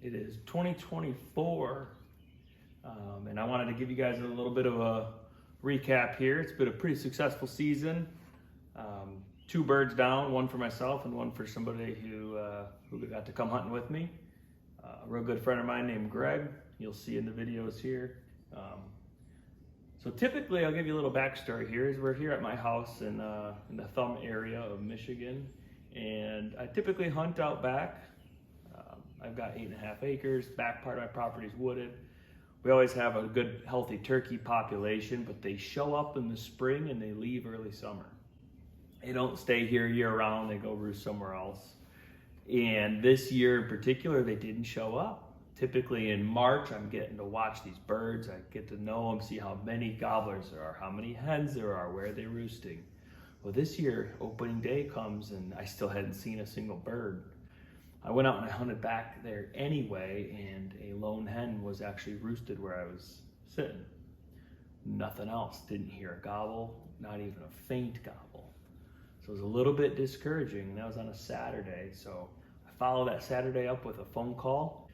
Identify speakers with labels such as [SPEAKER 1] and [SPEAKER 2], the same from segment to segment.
[SPEAKER 1] It is 2024, and I wanted to give you guys a little bit of a recap here. It's been a pretty successful season. 2 birds down, one for myself and one for somebody who got to come hunting with me. A real good friend of mine named Greg. You'll see in the videos here. So typically, I'll give you a little backstory here. Is we're here at my house in the Thumb area of Michigan, and I typically hunt out back. I've got 8.5 acres. Back part of my property is wooded. We always have a good, healthy turkey population, but they show up in the spring and they leave early summer. They don't stay here year round. They go roost somewhere else. And this year in particular, they didn't show up. Typically in March, I'm getting to watch these birds. I get to know them, see how many gobblers there are, how many hens there are, where they're roosting. Well, this year, opening day comes and I still hadn't seen a single bird. I went out and I hunted back there anyway, and a lone hen was actually roosted where I was sitting. Nothing else. Didn't hear a gobble, not even a faint gobble. So it was a little bit discouraging, and that was on a Saturday. So I followed that Saturday up with a phone call.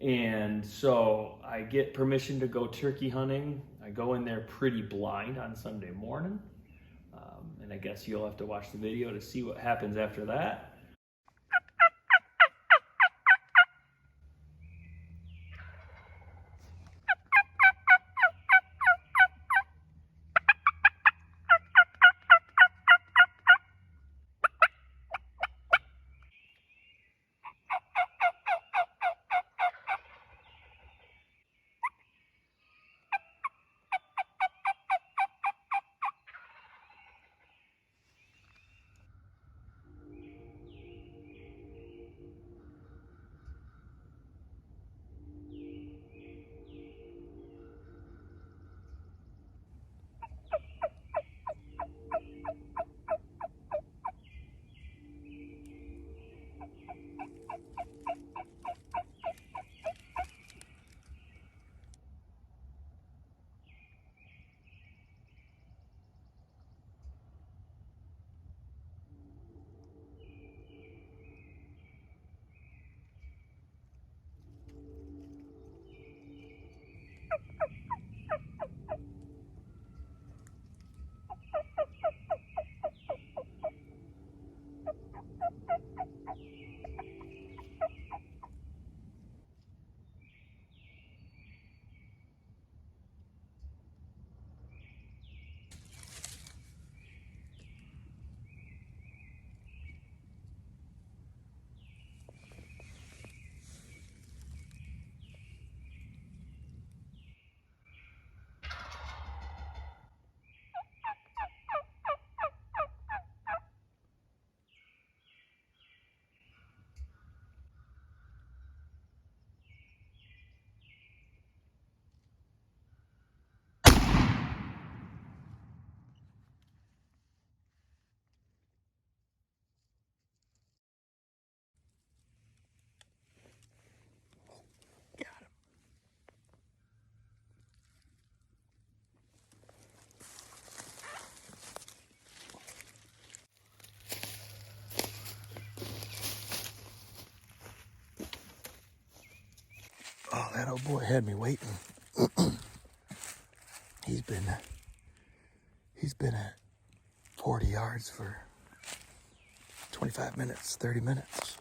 [SPEAKER 1] And so I get permission to go turkey hunting. I go in there pretty blind on Sunday morning. And I guess you'll have to watch the video to see what happens after that.
[SPEAKER 2] Oh, that old boy had me waiting. He's been at 40 yards for 25 minutes, 30 minutes.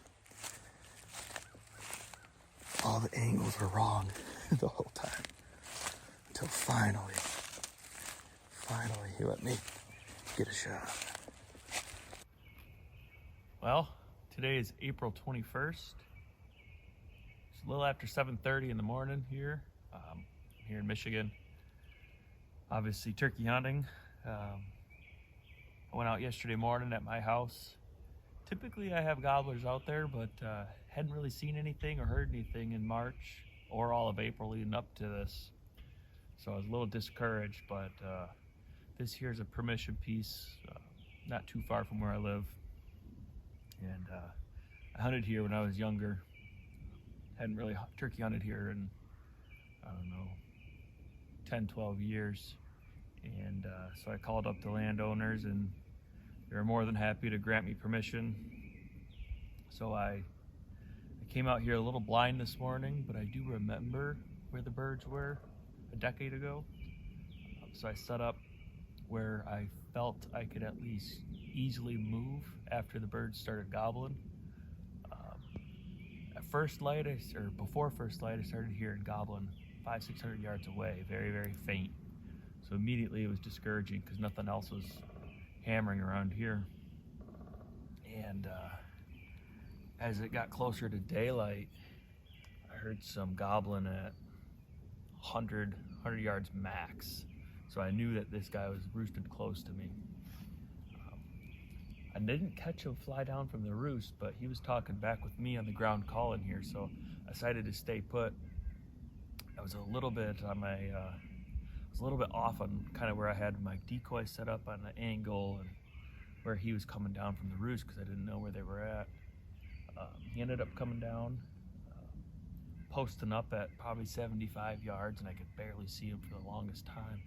[SPEAKER 2] All the angles were wrong the whole time. Until finally, he let me get a shot.
[SPEAKER 1] Well, today is April 21st. It's a little after 7:30 in the morning here. I'm here in Michigan. Obviously turkey hunting. I went out yesterday morning at my house. Typically I have gobblers out there, but hadn't really seen anything or heard anything in March or all of April leading up to this. So I was a little discouraged, but this here's a permission piece, not too far from where I live. And I hunted here when I was younger. Hadn't really turkey hunted here in, I don't know, 10, 12 years. And so I called up the landowners and they were more than happy to grant me permission. So I Came out here a little blind this morning, but I do remember where the birds were a decade ago. So I set up where I felt I could at least easily move after the birds started gobbling. At first light, before first light, I started hearing gobbling 500-600 yards away, very, very faint. So immediately it was discouraging because nothing else was hammering around here. And as it got closer to daylight, I heard some gobbling at 100 yards max. So I knew that this guy was roosted close to me. I didn't catch him fly down from the roost, but he was talking back with me on the ground calling here, so I decided to stay put. I was a little bit off on kind of where I had my decoy set up on the angle and where he was coming down from the roost because I didn't know where they were at. He ended up coming down, posting up at probably 75 yards, and I could barely see him for the longest time.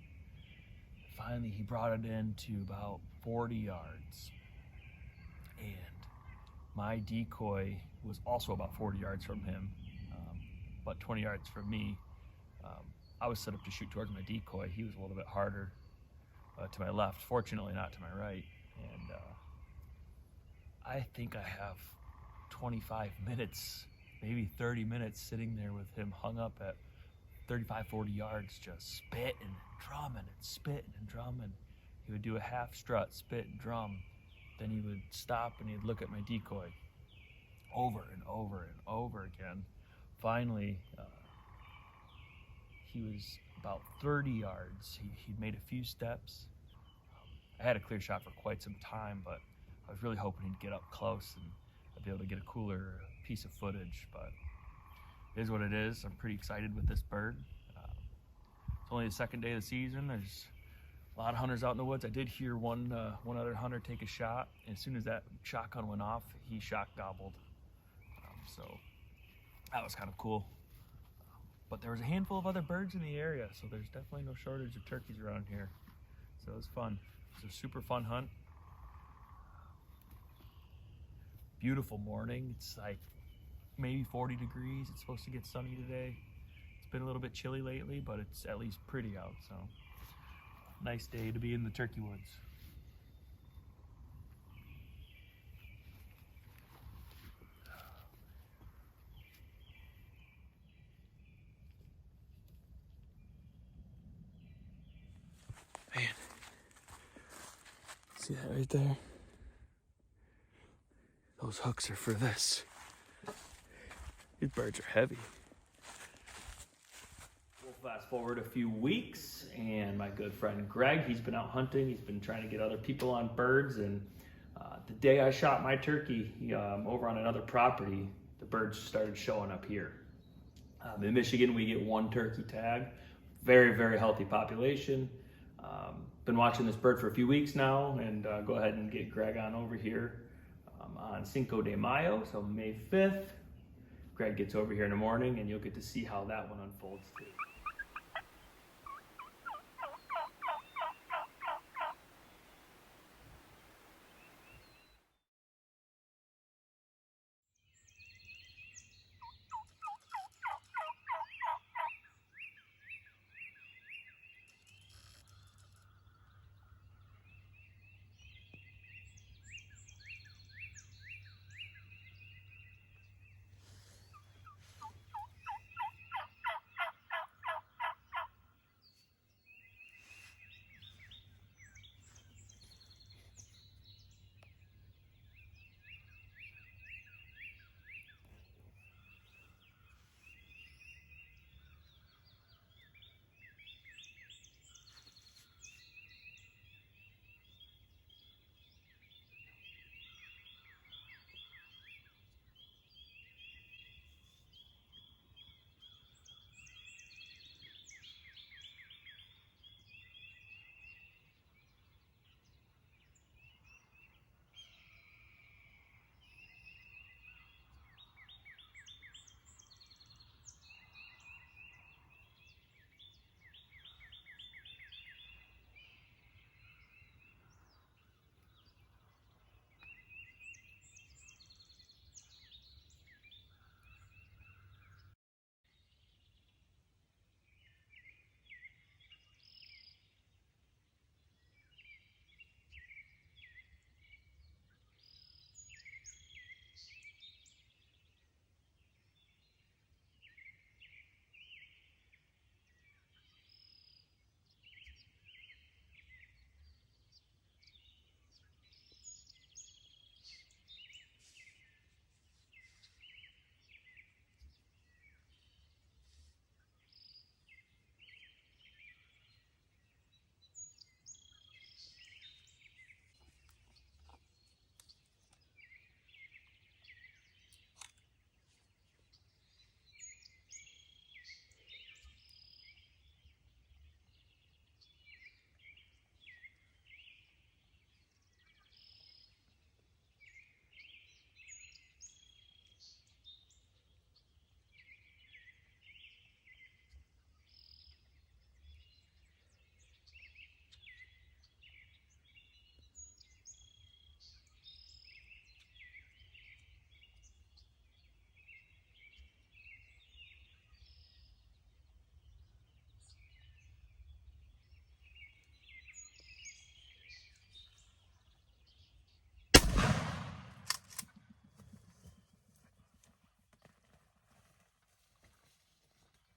[SPEAKER 1] Finally, he brought it in to about 40 yards. And my decoy was also about 40 yards from him, but 20 yards from me. I was set up to shoot towards my decoy. He was a little bit harder to my left, fortunately not to my right. And I think I have 25 minutes, maybe 30 minutes sitting there with him hung up at 35, 40 yards, just spitting and drumming and spitting and drumming. He would do a half strut, spit and drum. Then he would stop and he'd look at my decoy over and over and over again. Finally, he was about 30 yards. He'd made a few steps. I had a clear shot for quite some time, but I was really hoping he'd get up close and I'd be able to get a cooler piece of footage, but it is what it is. I'm pretty excited with this bird. It's only the second day of the season. There's a lot of hunters out in the woods. I did hear one other hunter take a shot. And as soon as that shotgun went off, he shot gobbled. So that was kind of cool. But there was a handful of other birds in the area, so there's definitely no shortage of turkeys around here. So it was fun. It was a super fun hunt. Beautiful morning. It's like maybe 40 degrees. It's supposed to get sunny today. It's been a little bit chilly lately, but it's at least pretty out, so nice day to be in the turkey woods.
[SPEAKER 2] Man, see that right there? Those hooks are for this. These birds are heavy.
[SPEAKER 1] We'll fast forward a few weeks, and my good friend Greg, he's been out hunting. He's been trying to get other people on birds, and the day I shot my turkey over on another property, the birds started showing up here. In Michigan, we get one turkey tag. Very, very healthy population. Been watching this bird for a few weeks now, and go ahead and get Greg on over here on Cinco de Mayo, so May 5th. Greg gets over here in the morning, and you'll get to see how that one unfolds too.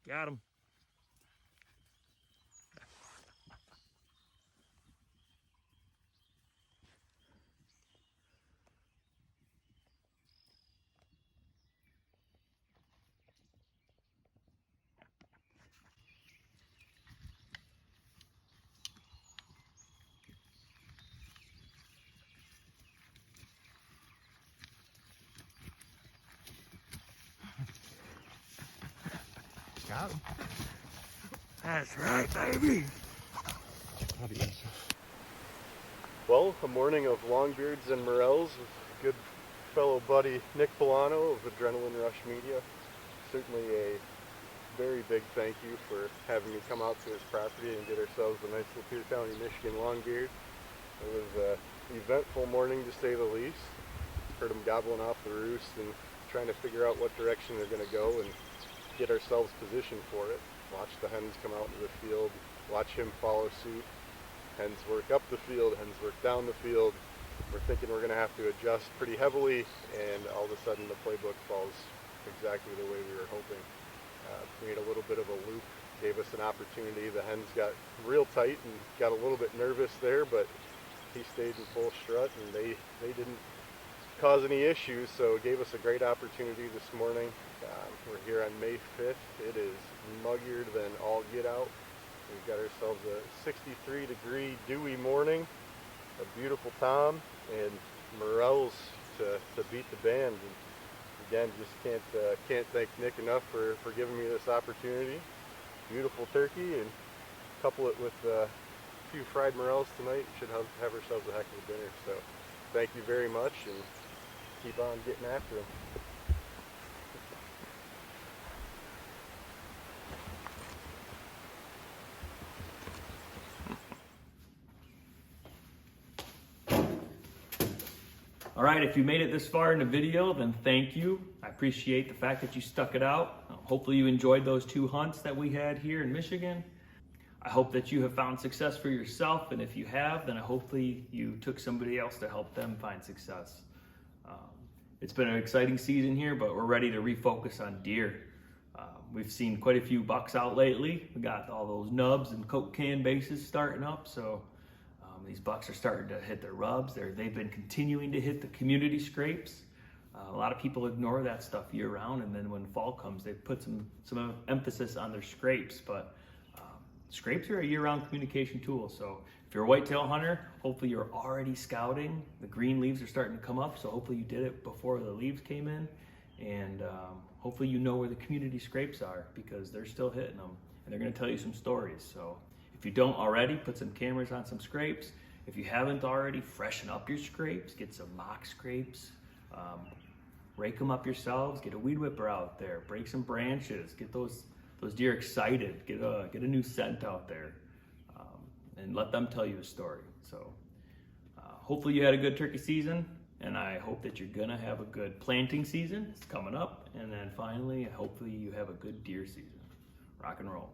[SPEAKER 1] Got him. Got him. That's right, baby.
[SPEAKER 3] Well, a morning of longbeards and morels with good fellow buddy Nick Polano of Adrenaline Rush Media. Certainly a very big thank you for having me come out to his property and get ourselves a nice Lapeer County, Michigan longbeard. It was an eventful morning to say the least. Heard them gobbling off the roost and trying to figure out what direction they're going to go and get ourselves positioned for it. Watch the hens come out into the field, watch him follow suit. Hens work up the field, hens work down the field. We're thinking we're going to have to adjust pretty heavily, and all of a sudden the playbook falls exactly the way we were hoping. Made a little bit of a loop, gave us an opportunity. The hens got real tight and got a little bit nervous there, but he stayed in full strut, and they didn't cause any issues, so it gave us a great opportunity this morning. We're here on May 5th. It is muggier than all get out. We've got ourselves a 63-degree dewy morning, a beautiful tom, and morels to beat the band. And again, just can't thank Nick enough for giving me this opportunity. Beautiful turkey, and couple it with a few fried morels tonight. Should have ourselves a heck of a dinner. So thank you very much, and keep on getting after them.
[SPEAKER 1] All right, if you made it this far in the video, then thank you. I appreciate the fact that you stuck it out. Hopefully you enjoyed those 2 hunts that we had here in Michigan. I hope that you have found success for yourself, and if you have, then hopefully you took somebody else to help them find success. It's been an exciting season here, but we're ready to refocus on deer. We've seen quite a few bucks out lately. We got all those nubs and Coke can bases starting up, so these bucks are starting to hit their rubs. They've been continuing to hit the community scrapes. A lot of people ignore that stuff year round, and then when fall comes, they put some emphasis on their scrapes. But scrapes are a year-round communication tool. So if you're a whitetail hunter, hopefully you're already scouting. The green leaves are starting to come up, so hopefully you did it before the leaves came in. And hopefully you know where the community scrapes are, because they're still hitting them, and they're going to tell you some stories. So if you don't already, put some cameras on some scrapes. If you haven't already, freshen up your scrapes. Get some mock scrapes. Rake them up yourselves. Get a weed whipper out there. Break some branches. Get those deer excited. Get a new scent out there, and let them tell you a story. So hopefully you had a good turkey season, and I hope that you're gonna have a good planting season. It's coming up, and then finally, hopefully you have a good deer season. Rock and roll.